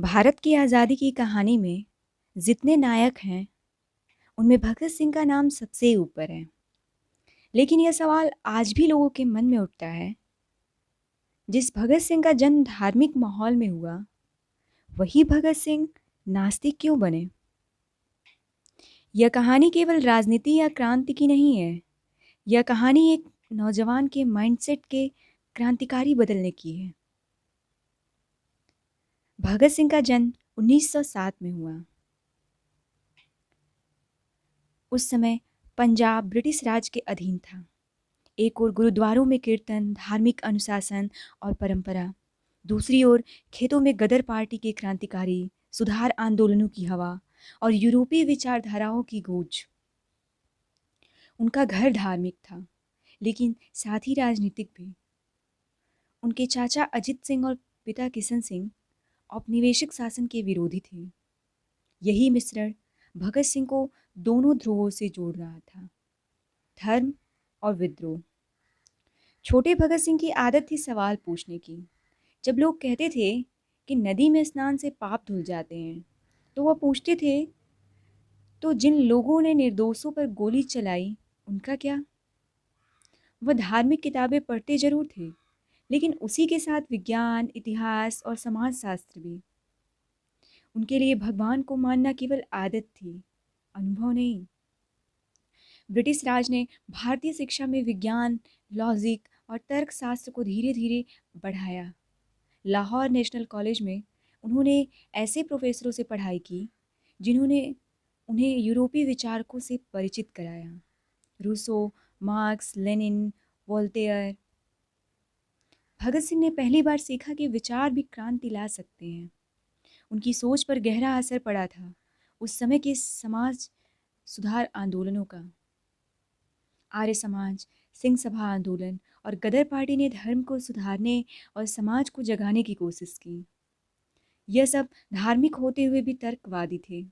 भारत की आज़ादी की कहानी में जितने नायक हैं, उनमें भगत सिंह का नाम सबसे ऊपर है। लेकिन यह सवाल आज भी लोगों के मन में उठता है, जिस भगत सिंह का जन्म धार्मिक माहौल में हुआ, वही भगत सिंह नास्तिक क्यों बने? यह कहानी केवल राजनीति या क्रांति की नहीं है। यह कहानी एक नौजवान के माइंडसेट के क्रांतिकारी बदलने की है। भगत सिंह का जन्म 1907 में हुआ। उस समय पंजाब ब्रिटिश राज के अधीन था। एक ओर गुरुद्वारों में कीर्तन, धार्मिक अनुशासन और परंपरा, दूसरी ओर खेतों में गदर पार्टी के क्रांतिकारी सुधार आंदोलनों की हवा और यूरोपीय विचारधाराओं की गूंज। उनका घर धार्मिक था, लेकिन साथ ही राजनीतिक भी। उनके चाचा अजित सिंह और पिता किशन सिंह औपनिवेशिक शासन के विरोधी थे। यही मिश्रण भगत सिंह को दोनों ध्रुवों से जोड़ रहा था, धर्म और विद्रोह। छोटे भगत सिंह की आदत थी सवाल पूछने की। जब लोग कहते थे कि नदी में स्नान से पाप धुल जाते हैं, तो वह पूछते थे, तो जिन लोगों ने निर्दोषों पर गोली चलाई, उनका क्या? वह धार्मिक किताबें पढ़ते जरूर थे, लेकिन उसी के साथ विज्ञान, इतिहास और समाजशास्त्र भी। उनके लिए भगवान को मानना केवल आदत थी, अनुभव नहीं। ब्रिटिश राज ने भारतीय शिक्षा में विज्ञान, लॉजिक और तर्कशास्त्र को धीरे धीरे बढ़ाया। लाहौर नेशनल कॉलेज में उन्होंने ऐसे प्रोफेसरों से पढ़ाई की जिन्होंने उन्हें यूरोपीय विचारकों से परिचित कराया। Rousseau, Marx, Lenin, Voltaire. Bhagat Singh ने पहली बार सीखा कि विचार भी क्रांति ला सकते हैं। उनकी सोच पर गहरा असर पड़ा था उस समय के समाज सुधार आंदोलनों का। आर्य समाज, सिंह सभा आंदोलन और गदर पार्टी ने धर्म को सुधारने और समाज को जगाने की कोशिश की। यह सब धार्मिक होते हुए भी तर्कवादी थे।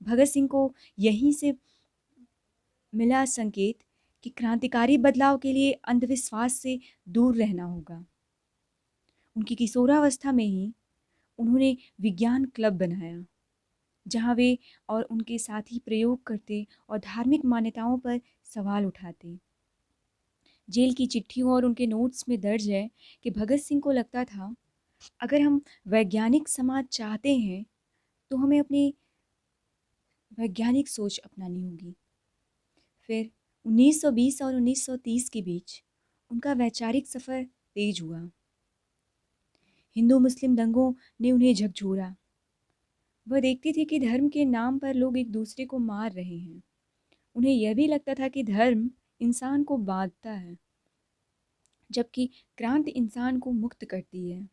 भगत सिंह को यहीं से मिला संकेत कि क्रांतिकारी बदलाव के लिए अंधविश्वास से दूर रहना होगा। उनकी किशोरावस्था में ही उन्होंने विज्ञान क्लब बनाया, जहां वे और उनके साथी प्रयोग करते और धार्मिक मान्यताओं पर सवाल उठाते। जेल की चिट्ठियों और उनके नोट्स में दर्ज है कि भगत सिंह को लगता था, अगर हम वैज्ञानिक समाज चाहते हैं तो हमें अपनी वैज्ञानिक सोच अपनानी होगी। फिर 1920 और 1930 के बीच उनका वैचारिक सफ़र तेज हुआ। हिंदू मुस्लिम दंगों ने उन्हें झकझोरा। वह देखती थी कि धर्म के नाम पर लोग एक दूसरे को मार रहे हैं। उन्हें यह भी लगता था कि धर्म इंसान को बांधता है, जबकि क्रांति इंसान को मुक्त करती है।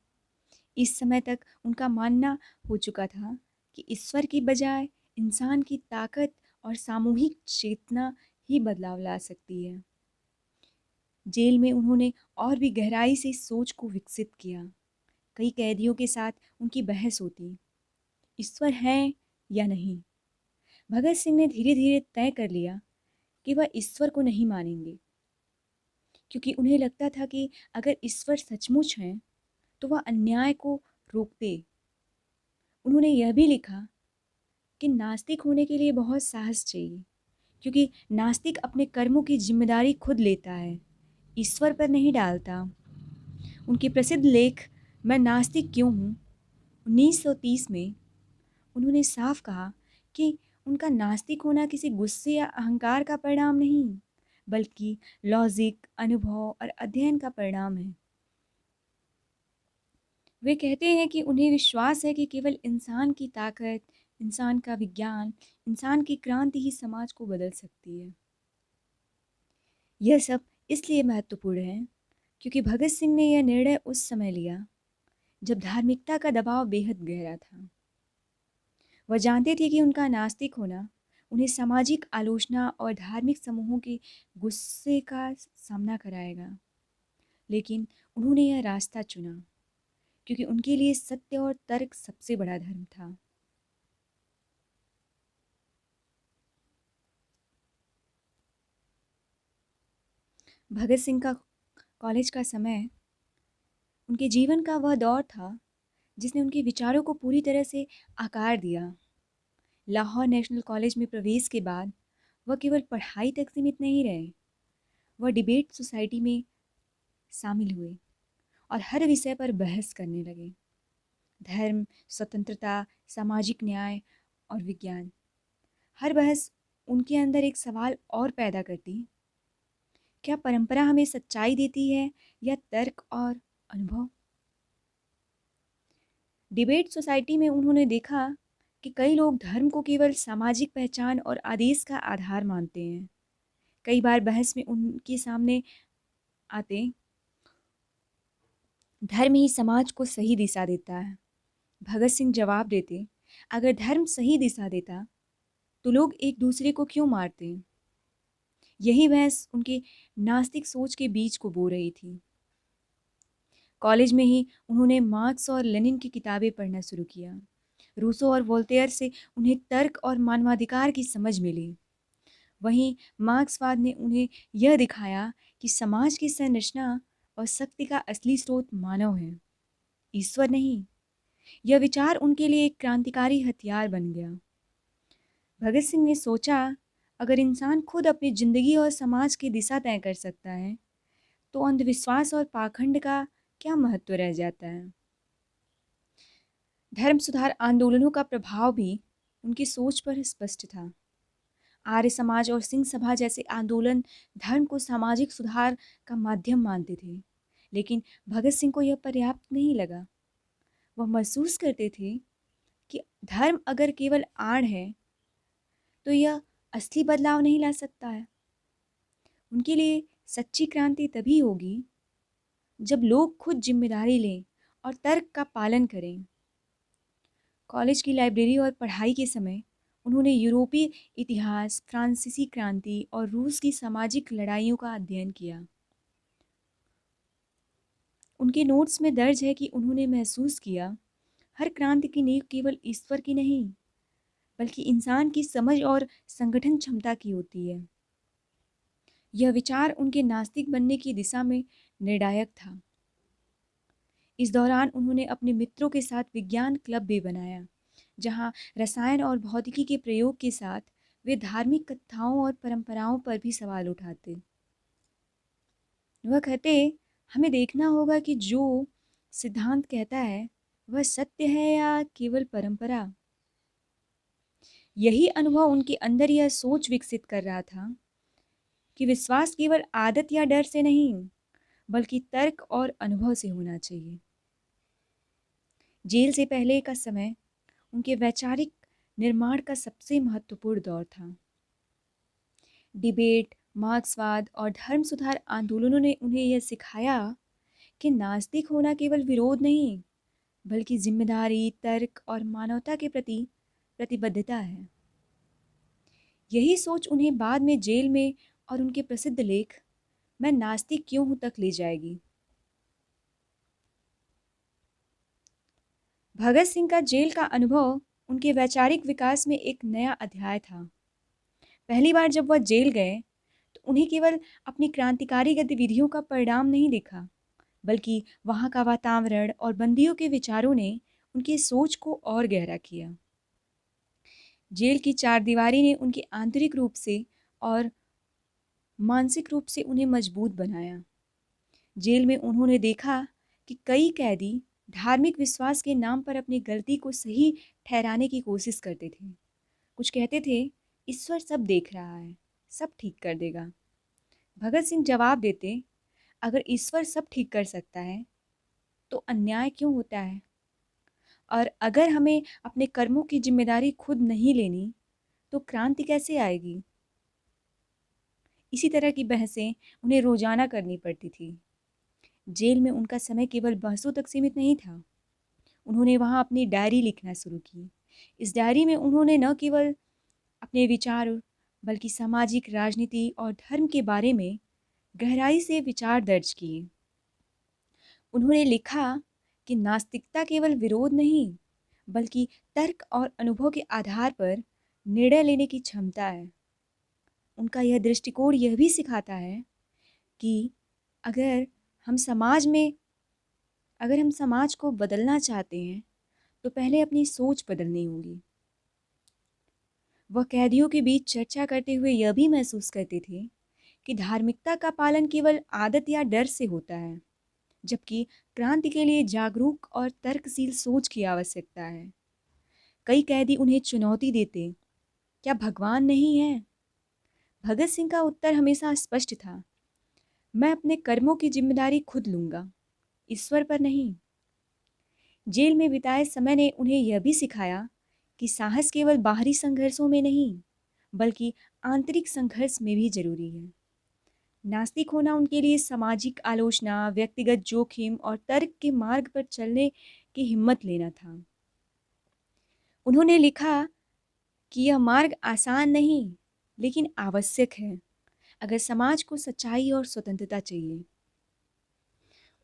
इस समय तक उनका मानना हो चुका था कि ईश्वर की बजाय इंसान की ताकत और सामूहिक चेतना ही बदलाव ला सकती है। जेल में उन्होंने और भी गहराई से सोच को विकसित किया। कई कैदियों के साथ उनकी बहस होती, ईश्वर है या नहीं। भगत सिंह ने धीरे धीरे तय कर लिया कि वह ईश्वर को नहीं मानेंगे, क्योंकि उन्हें लगता था कि अगर ईश्वर सचमुच हैं तो वह अन्याय को रोकते। उन्होंने यह भी लिखा कि नास्तिक होने के लिए बहुत साहस चाहिए, क्योंकि नास्तिक अपने कर्मों की जिम्मेदारी खुद लेता है, ईश्वर पर नहीं डालता। उनके प्रसिद्ध लेख मैं नास्तिक क्यों हूँ 1930 में उन्होंने साफ कहा कि उनका नास्तिक होना किसी गुस्से या अहंकार का परिणाम नहीं, बल्कि लॉजिक, अनुभव और अध्ययन का परिणाम है। वे कहते हैं कि उन्हें विश्वास है कि केवल इंसान की ताकत, इंसान का विज्ञान, इंसान की क्रांति ही समाज को बदल सकती है। यह सब इसलिए महत्वपूर्ण है क्योंकि भगत सिंह ने यह निर्णय उस समय लिया जब धार्मिकता का दबाव बेहद गहरा था। वह जानते थे कि उनका नास्तिक होना उन्हें सामाजिक आलोचना और धार्मिक समूहों के गुस्से का सामना कराएगा, लेकिन उन्होंने यह रास्ता चुना क्योंकि उनके लिए सत्य और तर्क सबसे बड़ा धर्म था। भगत सिंह का कॉलेज का समय उनके जीवन का वह दौर था जिसने उनके विचारों को पूरी तरह से आकार दिया। लाहौर नेशनल कॉलेज में प्रवेश के बाद वह केवल पढ़ाई तक सीमित नहीं रहे, वह डिबेट सोसाइटी में शामिल हुए और हर विषय पर बहस करने लगे। धर्म, स्वतंत्रता, सामाजिक न्याय और विज्ञान। हर बहस उनके अंदर एक सवाल और पैदा करती, क्या परंपरा हमें सच्चाई देती है या तर्क और अनुभव? डिबेट सोसाइटी में उन्होंने देखा कि कई लोग धर्म को केवल सामाजिक पहचान और आदेश का आधार मानते हैं। कई बार बहस में उनके सामने आते, धर्म ही समाज को सही दिशा देता है। भगत सिंह जवाब देते, अगर धर्म सही दिशा देता तो लोग एक दूसरे को क्यों मारते? यही बहस उनके नास्तिक सोच के बीज को बो रही थी। कॉलेज में ही उन्होंने मार्क्स और लेनिन की किताबें पढ़ना शुरू किया। रूसो और वोल्टेयर से उन्हें तर्क और मानवाधिकार की समझ मिली। वहीं मार्क्सवाद ने उन्हें यह दिखाया कि समाज की संरचना और शक्ति का असली स्रोत मानव है, ईश्वर नहीं। यह विचार उनके लिए एक क्रांतिकारी हथियार बन गया। भगत सिंह ने सोचा, अगर इंसान खुद अपनी जिंदगी और समाज की दिशा तय कर सकता है तो अंधविश्वास और पाखंड का क्या महत्व रह जाता है? धर्म सुधार आंदोलनों का प्रभाव भी उनकी सोच पर स्पष्ट था। आर्य समाज और सिंह सभा जैसे आंदोलन धर्म को सामाजिक सुधार का माध्यम मानते थे, लेकिन भगत सिंह को यह पर्याप्त नहीं लगा। वह महसूस करते थे कि धर्म अगर केवल आड़ है तो यह असली बदलाव नहीं ला सकता है। उनके लिए सच्ची क्रांति तभी होगी जब लोग खुद जिम्मेदारी लें और तर्क का पालन करें। कॉलेज की लाइब्रेरी और पढ़ाई के समय उन्होंने यूरोपीय इतिहास, फ्रांसीसी क्रांति और रूस की सामाजिक लड़ाइयों का अध्ययन किया। उनके नोट्स में दर्ज है कि उन्होंने महसूस किया, हर क्रांति की नींव केवल ईश्वर की नहीं, बल्कि इंसान की समझ और संगठन क्षमता की होती है। यह विचार उनके नास्तिक बनने की दिशा में निर्णायक था। इस दौरान उन्होंने अपने मित्रों के साथ विज्ञान क्लब भी बनाया, जहां रसायन और भौतिकी के प्रयोग के साथ वे धार्मिक कथाओं और परंपराओं पर भी सवाल उठाते। वह कहते, हमें देखना होगा कि जो सिद्धांत कहता है वह सत्य है या केवल परंपरा। यही अनुभव उनके अंदर यह सोच विकसित कर रहा था कि विश्वास केवल आदत या डर से नहीं, बल्कि तर्क और अनुभव से होना चाहिए। जेल से पहले का समय उनके वैचारिक निर्माण का सबसे महत्वपूर्ण दौर था। डिबेट, मार्क्सवाद और धर्म सुधार आंदोलनों ने उन्हें यह सिखाया कि नास्तिक होना केवल विरोध नहीं, बल्कि जिम्मेदारी, तर्क और मानवता के प्रति प्रतिबद्धता है। यही सोच उन्हें बाद में जेल में और उनके प्रसिद्ध लेख मैं नास्तिक क्यों हूं तक ले जाएगी। भगत सिंह का जेल का अनुभव उनके वैचारिक विकास में एक नया अध्याय था। पहली बार जब वह जेल गए तो उन्हें केवल अपनी क्रांतिकारी गतिविधियों का परिणाम नहीं दिखा, बल्कि वहाँ का वातावरण और बंदियों के विचारों ने उनकी सोच को और गहरा किया। जेल की चारदीवारी ने उनके आंतरिक रूप से और मानसिक रूप से उन्हें मजबूत बनाया। जेल में उन्होंने देखा कि कई कैदी धार्मिक विश्वास के नाम पर अपनी गलती को सही ठहराने की कोशिश करते थे। कुछ कहते थे, ईश्वर सब देख रहा है, सब ठीक कर देगा। भगत सिंह जवाब देते, अगर ईश्वर सब ठीक कर सकता है तो अन्याय क्यों होता है? और अगर हमें अपने कर्मों की जिम्मेदारी खुद नहीं लेनी तो क्रांति कैसे आएगी? इसी तरह की बहसें उन्हें रोजाना करनी पड़ती थी। जेल में उनका समय केवल बहसों तक सीमित नहीं था। उन्होंने वहाँ अपनी डायरी लिखना शुरू की। इस डायरी में उन्होंने न केवल अपने विचार, बल्कि सामाजिक, राजनीति और धर्म के बारे में गहराई से विचार दर्ज किए। उन्होंने लिखा कि नास्तिकता केवल विरोध नहीं, बल्कि तर्क और अनुभव के आधार पर निर्णय लेने की क्षमता है। उनका यह दृष्टिकोण यह भी सिखाता है कि अगर हम समाज में अगर हम समाज को बदलना चाहते हैं तो पहले अपनी सोच बदलनी होगी। वह कैदियों के बीच चर्चा करते हुए यह भी महसूस करते थे कि धार्मिकता का पालन केवल आदत या डर से होता है, जबकि क्रांति के लिए जागरूक और तर्कशील सोच की आवश्यकता है। कई कैदी उन्हें चुनौती देते, क्या भगवान नहीं है? भगत सिंह का उत्तर हमेशा स्पष्ट था, मैं अपने कर्मों की जिम्मेदारी खुद लूंगा, ईश्वर पर नहीं। जेल में बिताए समय ने उन्हें यह भी सिखाया कि साहस केवल बाहरी संघर्षों में नहीं, बल्कि आंतरिक संघर्ष में भी जरूरी है। नास्तिक होना उनके लिए सामाजिक आलोचना, व्यक्तिगत जोखिम और तर्क के मार्ग पर चलने की हिम्मत लेना था। उन्होंने लिखा कि यह मार्ग आसान नहीं, लेकिन आवश्यक है अगर समाज को सच्चाई और स्वतंत्रता चाहिए।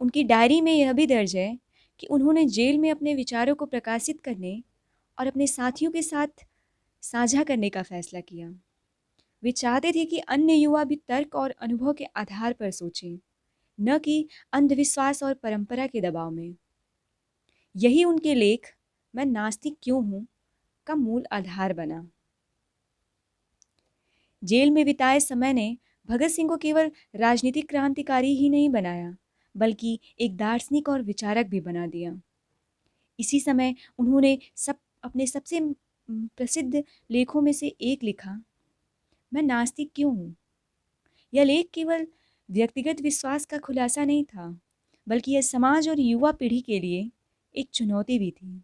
उनकी डायरी में यह भी दर्ज है कि उन्होंने जेल में अपने विचारों को प्रकाशित करने और अपने साथियों के साथ साझा करने का फैसला किया। वे चाहते थे कि अन्य युवा भी तर्क और अनुभव के आधार पर सोचें, न कि अंधविश्वास और परंपरा के दबाव में। यही उनके लेख मैं नास्तिक क्यों हूं का मूल आधार बना। जेल में बिताए समय ने भगत सिंह को केवल राजनीतिक क्रांतिकारी ही नहीं बनाया, बल्कि एक दार्शनिक और विचारक भी बना दिया। इसी समय उन्होंने अपने सबसे प्रसिद्ध लेखों में से एक लिखा, मैं नास्तिक क्यों हूँ। यह लेख केवल व्यक्तिगत विश्वास का खुलासा नहीं था, बल्कि यह समाज और युवा पीढ़ी के लिए एक चुनौती भी थी।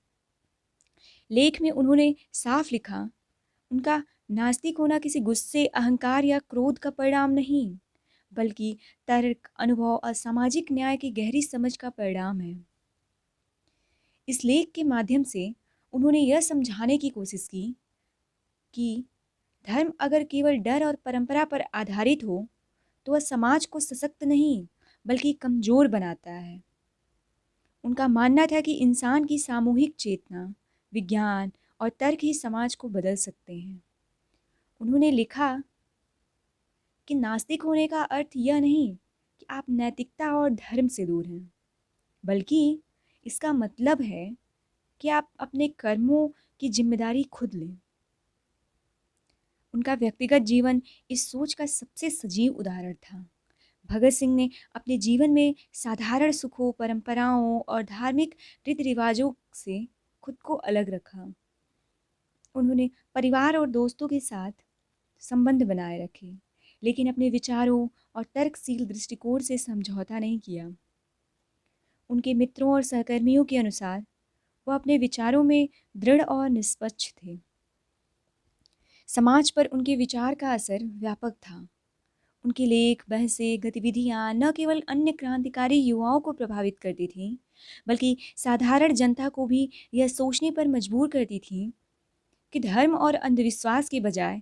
लेख में उन्होंने साफ लिखा, उनका नास्तिक होना किसी गुस्से, अहंकार या क्रोध का परिणाम नहीं, बल्कि तर्क, अनुभव और सामाजिक न्याय की गहरी समझ का परिणाम है। इस लेख के माध्यम से उन्होंने यह समझाने की कोशिश की कि धर्म अगर केवल डर और परंपरा पर आधारित हो तो वह समाज को सशक्त नहीं, बल्कि कमजोर बनाता है। उनका मानना था कि इंसान की सामूहिक चेतना, विज्ञान और तर्क ही समाज को बदल सकते हैं। उन्होंने लिखा कि नास्तिक होने का अर्थ यह नहीं कि आप नैतिकता और धर्म से दूर हैं, बल्कि इसका मतलब है कि आप अपने कर्मों की जिम्मेदारी खुद लें। उनका व्यक्तिगत जीवन इस सोच का सबसे सजीव उदाहरण था। भगत सिंह ने अपने जीवन में साधारण सुखों, परंपराओं और धार्मिक रीति रिवाजों से खुद को अलग रखा। उन्होंने परिवार और दोस्तों के साथ संबंध बनाए रखे, लेकिन अपने विचारों और तर्कशील दृष्टिकोण से समझौता नहीं किया। उनके मित्रों और सहकर्मियों के अनुसार वह अपने विचारों में दृढ़ और निष्पक्ष थे। समाज पर उनके विचार का असर व्यापक था। उनके लेख, बहसें, गतिविधियां न केवल अन्य क्रांतिकारी युवाओं को प्रभावित करती थीं, बल्कि साधारण जनता को भी यह सोचने पर मजबूर करती थीं कि धर्म और अंधविश्वास के बजाय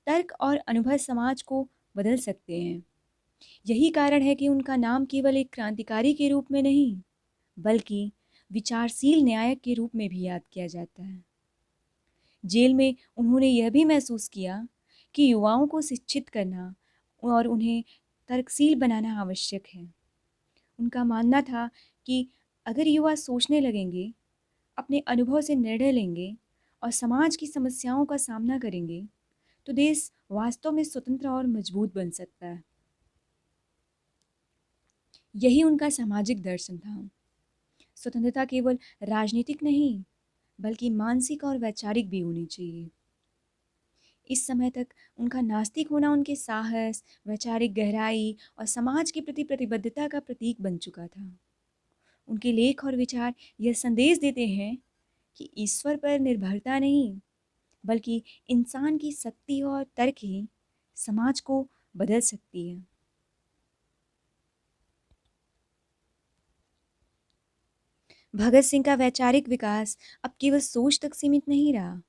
तर्क और अनुभव समाज को बदल सकते हैं। यही कारण है कि उनका नाम केवल एक क्रांतिकारी के रूप में नहीं, बल्कि विचारशील न्यायक के रूप में भी याद किया जाता है। जेल में उन्होंने यह भी महसूस किया कि युवाओं को शिक्षित करना और उन्हें तर्कशील बनाना आवश्यक है। उनका मानना था कि अगर युवा सोचने लगेंगे, अपने अनुभव से निर्णय लेंगे और समाज की समस्याओं का सामना करेंगे, तो देश वास्तव में स्वतंत्र और मजबूत बन सकता है। यही उनका सामाजिक दर्शन था। स्वतंत्रता केवल राजनीतिक नहीं, बल्कि मानसिक और वैचारिक भी होनी चाहिए। इस समय तक उनका नास्तिक होना उनके साहस, वैचारिक गहराई और समाज के प्रति प्रतिबद्धता का प्रतीक बन चुका था। उनके लेख और विचार यह संदेश देते हैं कि ईश्वर पर निर्भरता नहीं, बल्कि इंसान की शक्ति और तर्क ही समाज को बदल सकती है। भगत सिंह का वैचारिक विकास अब केवल सोच तक सीमित नहीं रहा।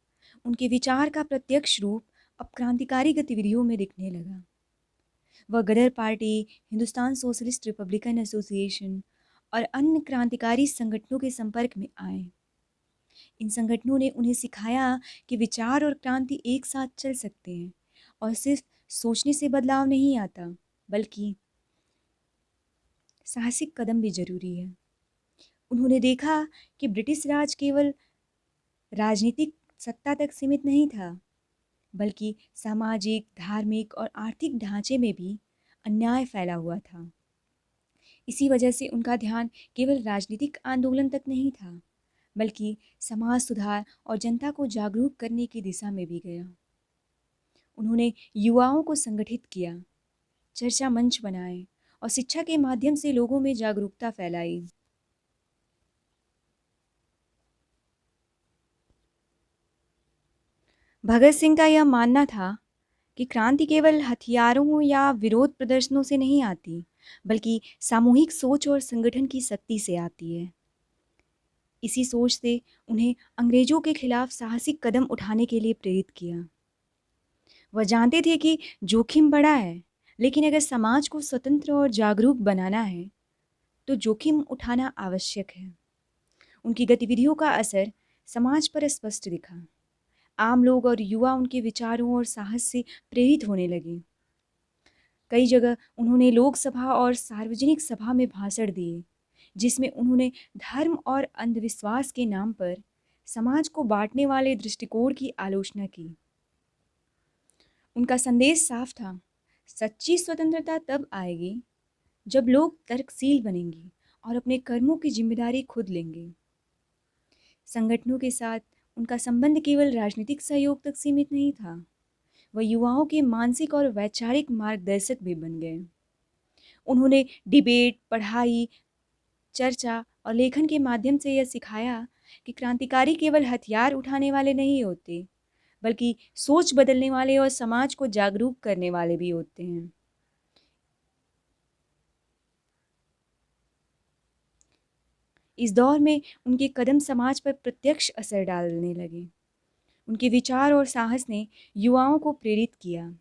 उनके विचार का प्रत्यक्ष रूप अब क्रांतिकारी गतिविधियों में दिखने लगा। वह Ghadar party, Hindustan socialist republican association और अन्य क्रांतिकारी संगठनों के संपर्क में आए। इन संगठनों ने उन्हें सिखाया कि विचार और क्रांति एक साथ चल सकते हैं और सिर्फ सोचने से बदलाव नहीं आता, बल्कि साहसिक कदम भी जरूरी है। उन्होंने देखा कि ब्रिटिश राज केवल राजनीतिक सत्ता तक सीमित नहीं था, बल्कि सामाजिक, धार्मिक और आर्थिक ढांचे में भी अन्याय फैला हुआ था। इसी वजह से उनका ध्यान केवल राजनीतिक आंदोलन तक नहीं था, बल्कि समाज सुधार और जनता को जागरूक करने की दिशा में भी गया। उन्होंने युवाओं को संगठित किया, चर्चा मंच बनाए और शिक्षा के माध्यम से लोगों में जागरूकता फैलाई। भगत सिंह का यह मानना था कि क्रांति केवल हथियारों या विरोध प्रदर्शनों से नहीं आती, बल्कि सामूहिक सोच और संगठन की शक्ति से आती है। इसी सोच से उन्हें अंग्रेजों के खिलाफ साहसिक कदम उठाने के लिए प्रेरित किया। वह जानते थे कि जोखिम बड़ा है, लेकिन अगर समाज को स्वतंत्र और जागरूक बनाना है, तो जोखिम उठाना आवश्यक है। उनकी गतिविधियों का असर समाज पर स्पष्ट दिखा। आम लोग और युवा उनके विचारों और साहस से प्रेरित होने लगे। कई जगह उन्होंने लोकसभा और सार्वजनिक सभा में भाषण दिए, जिसमें उन्होंने धर्म और अंधविश्वास के नाम पर समाज को बांटने वाले दृष्टिकोण की आलोचना की। उनका संदेश साफ था, सच्ची स्वतंत्रता तब आएगी जब लोग तर्कशील बनेंगे और अपने कर्मों की जिम्मेदारी खुद लेंगे। संगठनों के साथ उनका संबंध केवल राजनीतिक सहयोग तक सीमित नहीं था, वह युवाओं के मानसिक और वैचारिक मार्गदर्शक भी बन गए। उन्होंने डिबेट, पढ़ाई, चर्चा और लेखन के माध्यम से यह सिखाया कि क्रांतिकारी केवल हथियार उठाने वाले नहीं होते, बल्कि सोच बदलने वाले और समाज को जागरूक करने वाले भी होते हैं। इस दौर में उनके कदम समाज पर प्रत्यक्ष असर डालने लगे। उनके विचार और साहस ने युवाओं को प्रेरित किया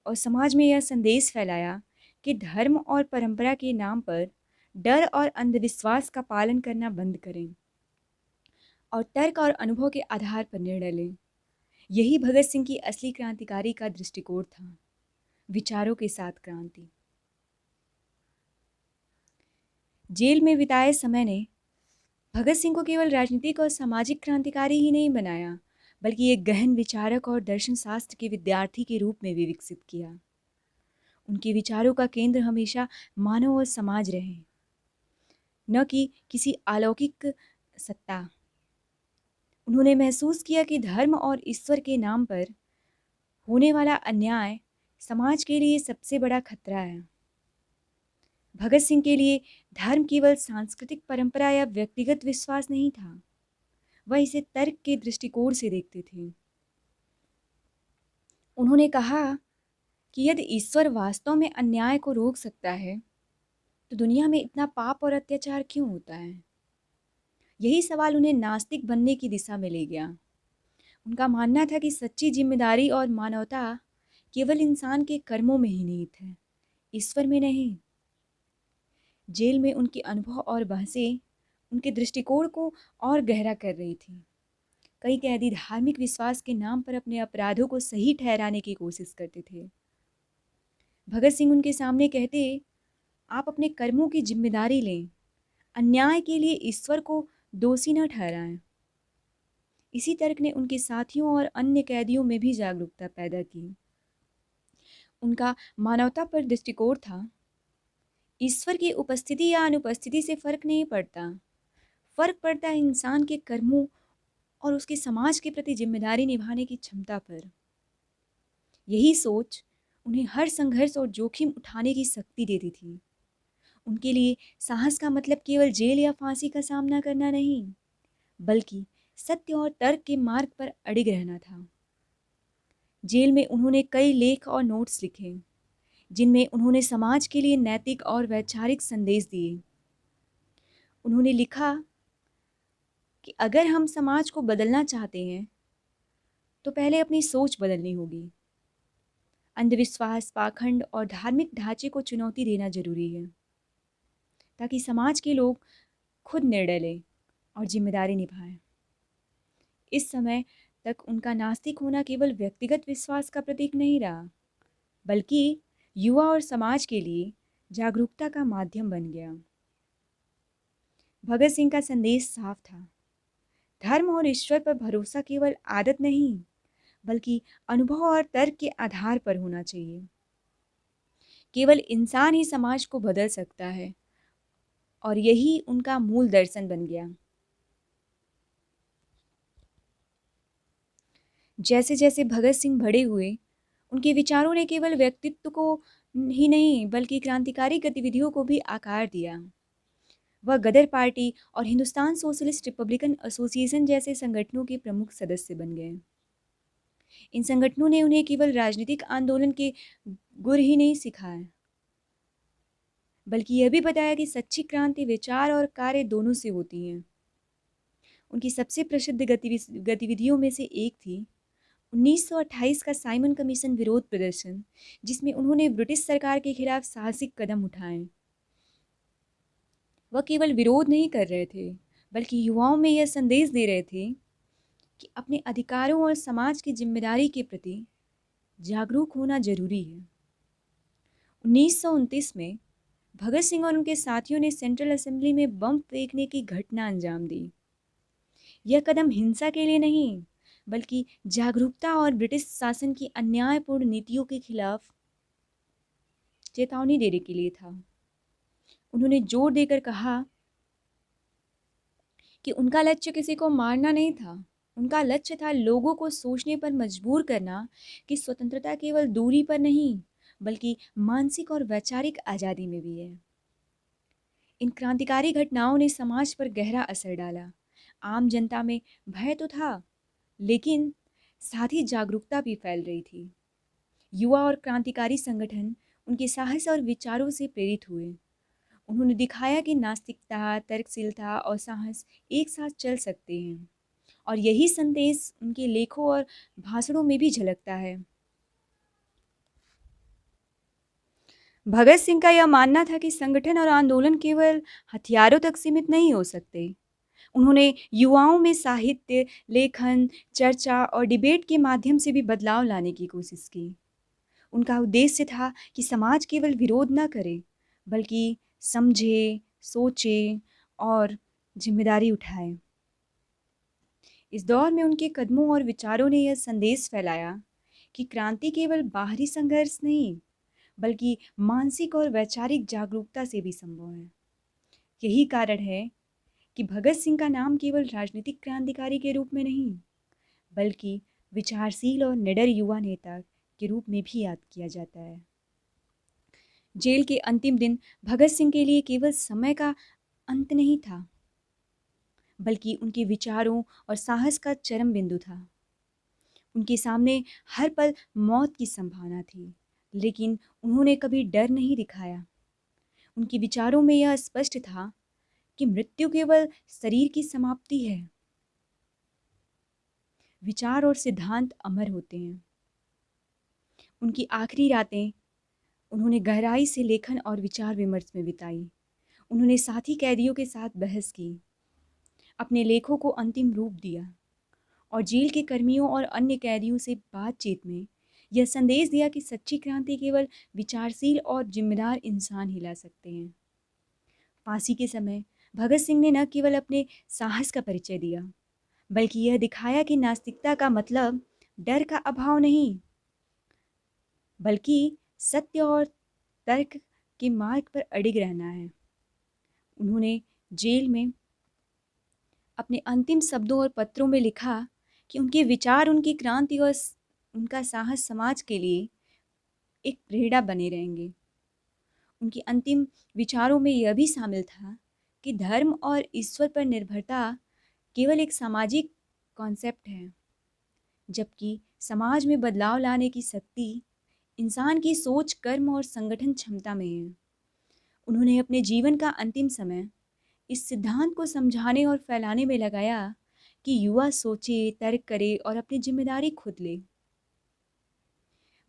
और समाज में यह संदेश फैलाया कि धर्म और परंपरा के नाम पर डर और अंधविश्वास का पालन करना बंद करें और तर्क और अनुभव के आधार पर निर्णय लें। यही भगत सिंह की असली क्रांतिकारी का दृष्टिकोण था, विचारों के साथ क्रांति। जेल में बिताए समय ने भगत सिंह को केवल राजनीतिक और सामाजिक क्रांतिकारी ही नहीं बनाया, बल्कि एक गहन विचारक और दर्शन शास्त्र के विद्यार्थी के रूप में भी विकसित किया। उनके विचारों का केंद्र हमेशा मानव और समाज रहे, न कि किसी अलौकिक सत्ता। उन्होंने महसूस किया कि धर्म और ईश्वर के नाम पर होने वाला अन्याय समाज के लिए सबसे बड़ा खतरा है। भगत सिंह के लिए धर्म केवल सांस्कृतिक परंपरा या व्यक्तिगत विश्वास नहीं था, वह इसे तर्क के दृष्टिकोण से देखते थे। उन्होंने कहा कि यदि ईश्वर वास्तव में अन्याय को रोक सकता है, तो दुनिया में इतना पाप और अत्याचार क्यों होता है? यही सवाल उन्हें नास्तिक बनने की दिशा में ले गया। उनका मानना था कि सच्ची जिम्मेदारी और मानवता केवल इंसान के कर्मों में ही निहित है, ईश्वर में नहीं। जेल में उनके अनुभव और बहसें उनके दृष्टिकोण को और गहरा कर रही थी। कई कैदी धार्मिक विश्वास के नाम पर अपने अपराधों को सही ठहराने की कोशिश करते थे। भगत सिंह उनके सामने कहते, आप अपने कर्मों की जिम्मेदारी लें, अन्याय के लिए ईश्वर को दोषी न ठहराएं। इसी तर्क ने उनके साथियों और अन्य कैदियों में भी जागरूकता पैदा की। उनका मानवता पर दृष्टिकोण था, ईश्वर की उपस्थिति या अनुपस्थिति से फर्क नहीं पड़ता, फर्क पड़ता है इंसान के कर्मों और उसके समाज के प्रति जिम्मेदारी निभाने की क्षमता पर। यही सोच उन्हें हर संघर्ष और जोखिम उठाने की शक्ति देती थी। उनके लिए साहस का मतलब केवल जेल या फांसी का सामना करना नहीं, बल्कि सत्य और तर्क के मार्ग पर अड़िग रहना था। जेल में उन्होंने कई लेख और नोट्स लिखे, जिनमें उन्होंने समाज के लिए नैतिक और वैचारिक संदेश दिए। उन्होंने लिखा कि अगर हम समाज को बदलना चाहते हैं, तो पहले अपनी सोच बदलनी होगी। अंधविश्वास, पाखंड और धार्मिक ढांचे को चुनौती देना जरूरी है, ताकि समाज के लोग खुद निर्णय लें और जिम्मेदारी निभाएं। इस समय तक उनका नास्तिक होना केवल व्यक्तिगत विश्वास का प्रतीक नहीं रहा, बल्कि युवा और समाज के लिए जागरूकता का माध्यम बन गया। भगत सिंह का संदेश साफ था। धर्म और ईश्वर पर भरोसा केवल आदत नहीं, बल्कि अनुभव और तर्क के आधार पर होना चाहिए। केवल इंसान ही समाज को बदल सकता है, और यही उनका मूल दर्शन बन गया। जैसे जैसे भगत सिंह बड़े हुए, उनके विचारों ने केवल व्यक्तित्व को ही नहीं, बल्कि क्रांतिकारी गतिविधियों को भी आकार दिया। वह गदर पार्टी और हिंदुस्तान सोशलिस्ट रिपब्लिकन एसोसिएशन जैसे संगठनों के प्रमुख सदस्य बन गए। इन संगठनों ने उन्हें केवल राजनीतिक आंदोलन के गुर ही नहीं सिखाए, बल्कि यह भी बताया कि सच्ची क्रांति विचार और कार्य दोनों से होती है। उनकी सबसे प्रसिद्ध गतिविधियों में से एक थी 1928 का साइमन कमीशन विरोध प्रदर्शन, जिसमें उन्होंने ब्रिटिश सरकार के खिलाफ साहसिक कदम उठाए। वह केवल विरोध नहीं कर रहे थे, बल्कि युवाओं में यह संदेश दे रहे थे कि अपने अधिकारों और समाज की जिम्मेदारी के प्रति जागरूक होना जरूरी है। 1929 में भगत सिंह और उनके साथियों ने सेंट्रल असेंबली में बम फेंकने की घटना अंजाम दी। यह कदम हिंसा के लिए नहीं, बल्कि जागरूकता और ब्रिटिश शासन की अन्यायपूर्ण नीतियों के खिलाफ चेतावनी देने के लिए था। उन्होंने जोर देकर कहा कि उनका लक्ष्य किसी को मारना नहीं था, उनका लक्ष्य था लोगों को सोचने पर मजबूर करना कि स्वतंत्रता केवल दूरी पर नहीं, बल्कि मानसिक और वैचारिक आज़ादी में भी है। इन क्रांतिकारी घटनाओं ने समाज पर गहरा असर डाला। आम जनता में भय तो था, लेकिन साथ ही जागरूकता भी फैल रही थी। युवा और क्रांतिकारी संगठन उनके साहस और विचारों से प्रेरित हुए। उन्होंने दिखाया कि नास्तिकता, तर्कशीलता और साहस एक साथ चल सकते हैं, और यही संदेश उनके लेखों और भाषणों में भी झलकता है। भगत सिंह का यह मानना था कि संगठन और आंदोलन केवल हथियारों तक सीमित नहीं हो सकते। उन्होंने युवाओं में साहित्य, लेखन, चर्चा और डिबेट के माध्यम से भी बदलाव लाने की कोशिश की। उनका उद्देश्य था कि समाज केवल विरोध न करे, बल्कि समझे, सोचे और जिम्मेदारी उठाए। इस दौर में उनके कदमों और विचारों ने यह संदेश फैलाया कि क्रांति केवल बाहरी संघर्ष नहीं, बल्कि मानसिक और वैचारिक जागरूकता से भी संभव है। यही कारण है कि भगत सिंह का नाम केवल राजनीतिक क्रांतिकारी के रूप में नहीं, बल्कि विचारशील और निडर युवा नेता के रूप में भी याद किया जाता है। जेल के अंतिम दिन भगत सिंह के लिए केवल समय का अंत नहीं था, बल्कि उनके विचारों और साहस का चरम बिंदु था। उनके सामने हर पल मौत की संभावना थी, लेकिन उन्होंने कभी डर नहीं दिखाया। उनके विचारों में यह स्पष्ट था कि मृत्यु केवल शरीर की समाप्ति है, विचार और सिद्धांत अमर होते हैं। उनकी आखिरी रातें उन्होंने गहराई से लेखन और विचार विमर्श में बिताई। उन्होंने साथी कैदियों के साथ बहस की, अपने लेखों को अंतिम रूप दिया और जेल के कर्मियों और अन्य कैदियों से बातचीत में यह संदेश दिया कि सच्ची क्रांति केवल विचारशील और जिम्मेदार इंसान ही ला सकते हैं। फांसी के समय भगत सिंह ने न केवल अपने साहस का परिचय दिया, बल्कि यह दिखाया कि नास्तिकता का मतलब डर का अभाव नहीं, बल्कि सत्य और तर्क के मार्ग पर अडिग रहना है। उन्होंने जेल में अपने अंतिम शब्दों और पत्रों में लिखा कि उनके विचार, उनकी क्रांति और उनका साहस समाज के लिए एक प्रेरणा बने रहेंगे। उनके अंतिम विचारों में यह भी शामिल था कि धर्म और ईश्वर पर निर्भरता केवल एक सामाजिक कॉन्सेप्ट है, जबकि समाज में बदलाव लाने की शक्ति इंसान की सोच, कर्म और संगठन क्षमता में है। उन्होंने अपने जीवन का अंतिम समय इस सिद्धांत को समझाने और फैलाने में लगाया कि युवा सोचे, तर्क करे और अपनी जिम्मेदारी खुद ले।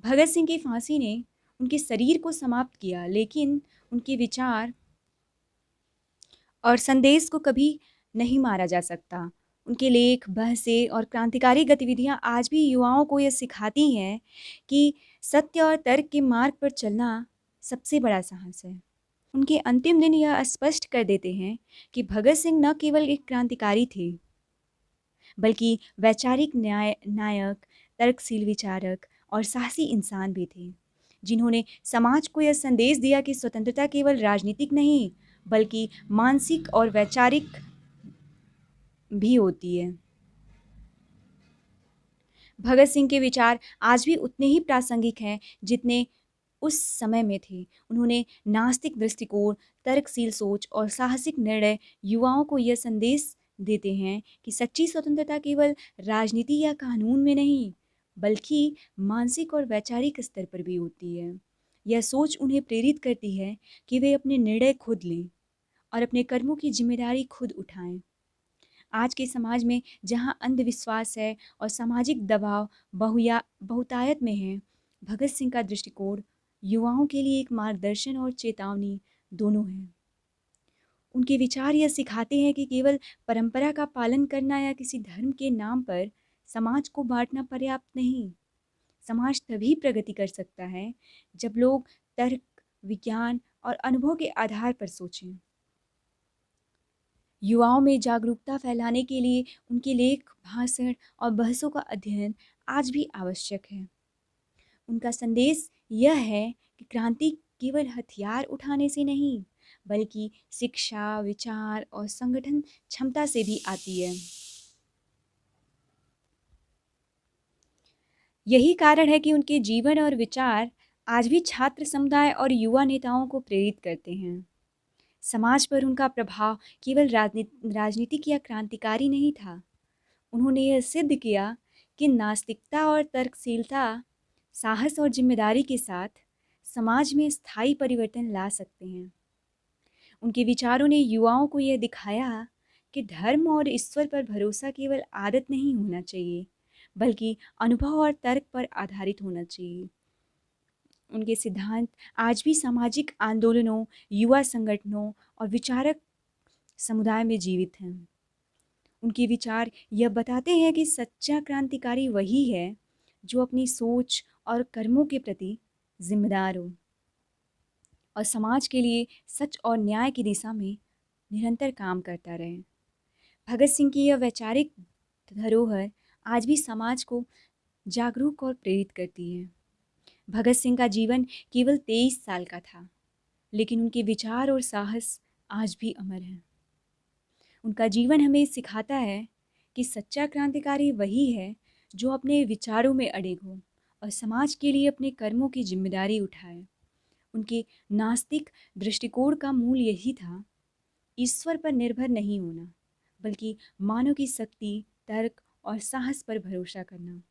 भगत सिंह की फांसी ने उनके शरीर को समाप्त किया, लेकिन उनके विचार और संदेश को कभी नहीं मारा जा सकता। उनके लेख, बहसें और क्रांतिकारी गतिविधियां आज भी युवाओं को यह सिखाती हैं कि सत्य और तर्क के मार्ग पर चलना सबसे बड़ा साहस है। उनके अंतिम दिन यह स्पष्ट कर देते हैं कि भगत सिंह न केवल एक क्रांतिकारी थे, बल्कि वैचारिक नायक, तर्कशील विचारक और साहसी इंसान भी थे, जिन्होंने समाज को यह संदेश दिया कि स्वतंत्रता केवल राजनीतिक नहीं, बल्कि मानसिक और वैचारिक भी होती है। भगत सिंह के विचार आज भी उतने ही प्रासंगिक हैं जितने उस समय में थे। उन्होंने नास्तिक दृष्टिकोण, तर्कशील सोच और साहसिक निर्णय युवाओं को यह संदेश देते हैं कि सच्ची स्वतंत्रता केवल राजनीति या कानून में नहीं, बल्कि मानसिक और वैचारिक स्तर पर भी होती है। यह सोच उन्हें प्रेरित करती है कि वे अपने निर्णय खुद लें और अपने कर्मों की जिम्मेदारी खुद उठाएं। आज के समाज में जहाँ अंधविश्वास है और सामाजिक दबाव बहुतायत में है, भगत सिंह का दृष्टिकोण युवाओं के लिए एक मार्गदर्शन और चेतावनी दोनों है। उनके विचार यह सिखाते हैं कि केवल परंपरा का पालन करना या किसी धर्म के नाम पर समाज को बांटना पर्याप्त नहीं। समाज तभी प्रगति कर सकता है जब लोग तर्क, विज्ञान और अनुभव के आधार पर सोचें। युवाओं में जागरूकता फैलाने के लिए उनके लेख, भाषण और बहसों का अध्ययन आज भी आवश्यक है। उनका संदेश यह है कि क्रांति केवल हथियार उठाने से नहीं, बल्कि शिक्षा, विचार और संगठन क्षमता से भी आती है। यही कारण है कि उनके जीवन और विचार आज भी छात्र समुदाय और युवा नेताओं को प्रेरित करते हैं। समाज पर उनका प्रभाव केवल राजनीतिक या क्रांतिकारी नहीं था। उन्होंने यह सिद्ध किया कि नास्तिकता और तर्कशीलता, साहस और जिम्मेदारी के साथ समाज में स्थायी परिवर्तन ला सकते हैं। उनके विचारों ने युवाओं को यह दिखाया कि धर्म और ईश्वर पर भरोसा केवल आदत नहीं होना चाहिए, बल्कि अनुभव और तर्क पर आधारित होना चाहिए। उनके सिद्धांत आज भी सामाजिक आंदोलनों, युवा संगठनों और विचारक समुदाय में जीवित हैं। उनके विचार यह बताते हैं कि सच्चा क्रांतिकारी वही है जो अपनी सोच और कर्मों के प्रति जिम्मेदार हो और समाज के लिए सच और न्याय की दिशा में निरंतर काम करता रहे। भगत सिंह की यह वैचारिक धरोहर आज भी समाज को जागरूक और प्रेरित करती है। भगत सिंह का जीवन केवल 23 साल का था, लेकिन उनके विचार और साहस आज भी अमर हैं। उनका जीवन हमें सिखाता है कि सच्चा क्रांतिकारी वही है जो अपने विचारों में अडिग हो और समाज के लिए अपने कर्मों की जिम्मेदारी उठाए। उनके नास्तिक दृष्टिकोण का मूल यही था, ईश्वर पर निर्भर नहीं होना, बल्कि मानव की शक्ति, तर्क और साहस पर भरोसा करना।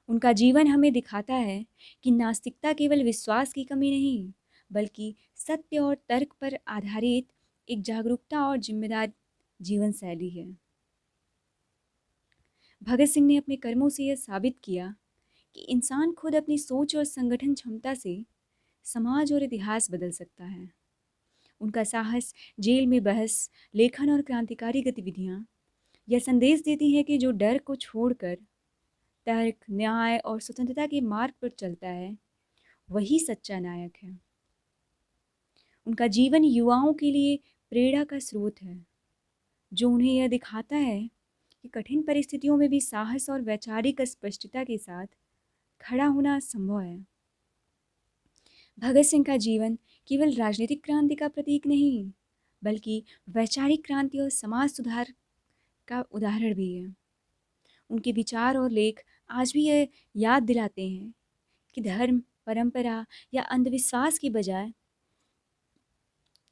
उनका जीवन हमें दिखाता है कि नास्तिकता केवल विश्वास की कमी नहीं, बल्कि सत्य और तर्क पर आधारित एक जागरूकता और जिम्मेदार जीवन शैली है। भगत सिंह ने अपने कर्मों से यह साबित किया कि इंसान खुद अपनी सोच और संगठन क्षमता से समाज और इतिहास बदल सकता है। उनका साहस, जेल में बहस, लेखन और क्रांतिकारी गतिविधियाँ यह संदेश देती हैं कि जो डर को छोड़कर तर्क, न्याय और स्वतंत्रता के मार्ग पर चलता है, वही सच्चा नायक है। उनका जीवन युवाओं के लिए प्रेरणा का स्रोत है, जो उन्हें यह दिखाता है कि कठिन परिस्थितियों में भी साहस और वैचारिक स्पष्टता के साथ खड़ा होना संभव है। भगत सिंह का जीवन केवल राजनीतिक क्रांति का प्रतीक नहीं, बल्कि वैचारिक क्रांति और समाज सुधार का उदाहरण भी है। उनके विचार और लेख आज भी यह याद दिलाते हैं कि धर्म, परंपरा या अंधविश्वास की बजाय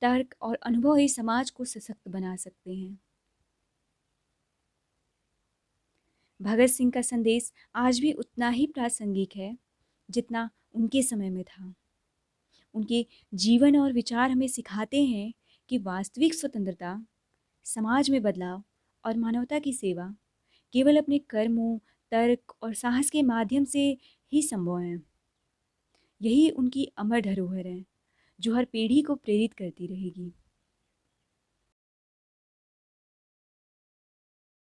तर्क और अनुभव ही समाज को सशक्त बना सकते हैं। भगत सिंह का संदेश आज भी उतना ही प्रासंगिक है जितना उनके समय में था। उनके जीवन और विचार हमें सिखाते हैं कि वास्तविक स्वतंत्रता, समाज में बदलाव और मानवता की सेवा केवल अपने कर्मों, तर्क और साहस के माध्यम से ही संभव है। यही उनकी अमर धरोहर है, जो हर पीढ़ी को प्रेरित करती रहेगी।